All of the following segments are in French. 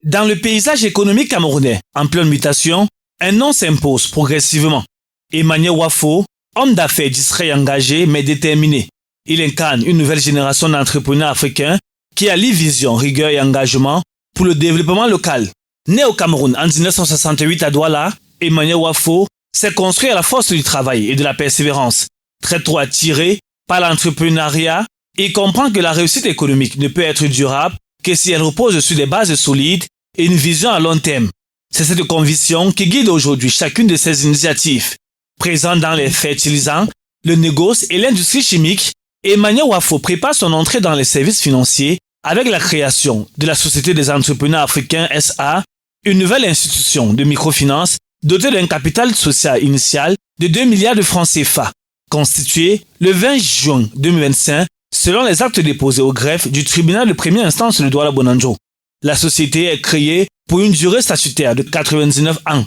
Dans le paysage économique camerounais, en pleine mutation, un nom s'impose progressivement. Emmanuel Wafo, homme d'affaires discret et engagé mais déterminé. Il incarne une nouvelle génération d'entrepreneurs africains qui allient vision, rigueur et engagement pour le développement local. Né au Cameroun en 1968 à Douala, Emmanuel Wafo s'est construit à la force du travail et de la persévérance. Très tôt attiré par l'entrepreneuriat, il comprend que la réussite économique ne peut être durable que si elle repose sur des bases solides et une vision à long terme. C'est cette conviction qui guide aujourd'hui chacune de ces initiatives. Présent dans les fertilisants, le négoce et l'industrie chimique, Emmanuel Wafo prépare son entrée dans les services financiers avec la création de la Société des entrepreneurs africains SA, une nouvelle institution de microfinance dotée d'un capital social initial de 2 milliards de francs CFA, constituée le 20 juin 2025 selon les actes déposés au greffe du tribunal de première instance de Douala-Bounanjo. La société est créée pour une durée statutaire de 99 ans.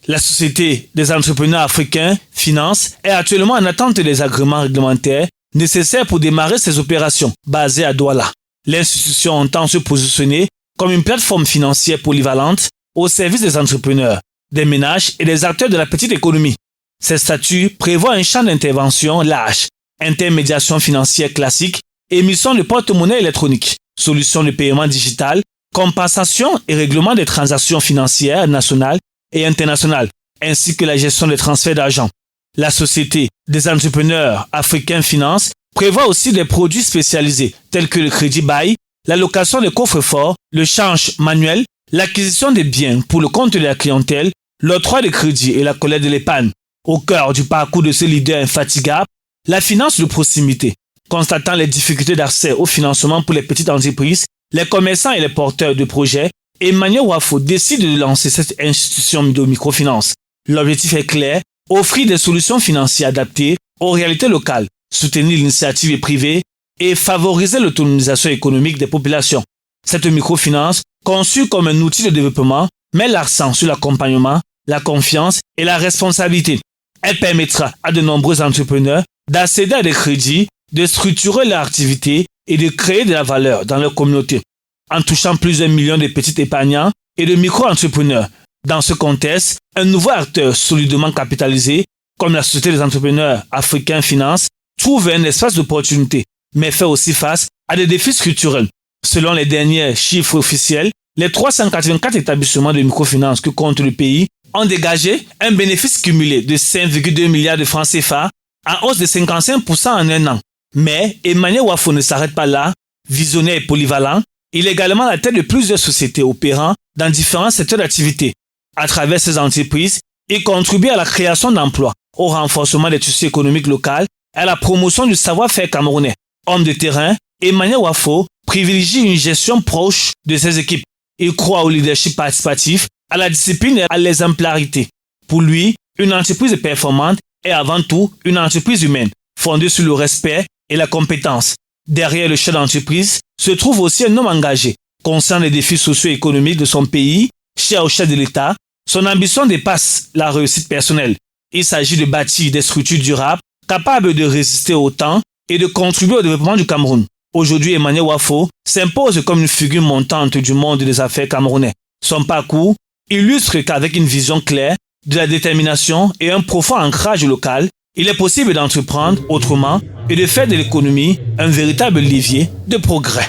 La Société des entrepreneurs africains Finance est actuellement en attente des agréments réglementaires nécessaires pour démarrer ses opérations basées à Douala. L'institution entend se positionner comme une plateforme financière polyvalente au service des entrepreneurs, des ménages et des acteurs de la petite économie. Ces statuts prévoient un champ d'intervention large, intermédiation financière classique, émission de porte-monnaie électronique, solutions de paiement digital, compensation et règlement des transactions financières nationales et internationales, ainsi que la gestion des transferts d'argent. La Société des entrepreneurs africains Finance prévoit aussi des produits spécialisés tels que le crédit bail, la location des coffres-forts, le change manuel, l'acquisition des biens pour le compte de la clientèle, l'octroi de crédit et la collecte de l'épargne. Au cœur du parcours de ce leader infatigable, la finance de proximité. Constatant les difficultés d'accès au financement pour les petites entreprises, les commerçants et les porteurs de projets, Emmanuel Wafo décide de lancer cette institution de microfinance. L'objectif est clair, offrir des solutions financières adaptées aux réalités locales, soutenir l'initiative privée et favoriser l'autonomisation économique des populations. Cette microfinance, conçue comme un outil de développement, met l'accent sur l'accompagnement, la confiance et la responsabilité. Elle permettra à de nombreux entrepreneurs d'accéder à des crédits, de structurer leur activité et de créer de la valeur dans leur communauté, en touchant plusieurs millions de petits épargnants et de micro-entrepreneurs. Dans ce contexte, un nouveau acteur solidement capitalisé, comme la Société des entrepreneurs africains Finance, trouve un espace d'opportunité, mais fait aussi face à des défis structurels. Selon les derniers chiffres officiels, les 384 établissements de microfinance que compte le pays ont dégagé un bénéfice cumulé de 5,2 milliards de francs CFA, en hausse de 55% en un an. Mais Emmanuel Wafo ne s'arrête pas là. Visionnaire et polyvalent, il est également à la tête de plusieurs sociétés opérant dans différents secteurs d'activité. À travers ces entreprises, il contribue à la création d'emplois, au renforcement des tissus économiques locaux et à la promotion du savoir-faire camerounais. Homme de terrain, Emmanuel Wafo privilégie une gestion proche de ses équipes. Il croit au leadership participatif, à la discipline et à l'exemplarité. Pour lui, une entreprise performante est avant tout une entreprise humaine, fondée sur le respect et la compétence. Derrière le chef d'entreprise se trouve aussi un homme engagé, conscient des défis socio-économiques de son pays, cher au chef de l'État. Son ambition dépasse la réussite personnelle. Il s'agit de bâtir des structures durables, capables de résister au temps et de contribuer au développement du Cameroun. Aujourd'hui, Emmanuel Wafo s'impose comme une figure montante du monde des affaires camerounais. Son parcours illustre qu'avec une vision claire, de la détermination et un profond ancrage local, il est possible d'entreprendre autrement et de faire de l'économie un véritable levier de progrès.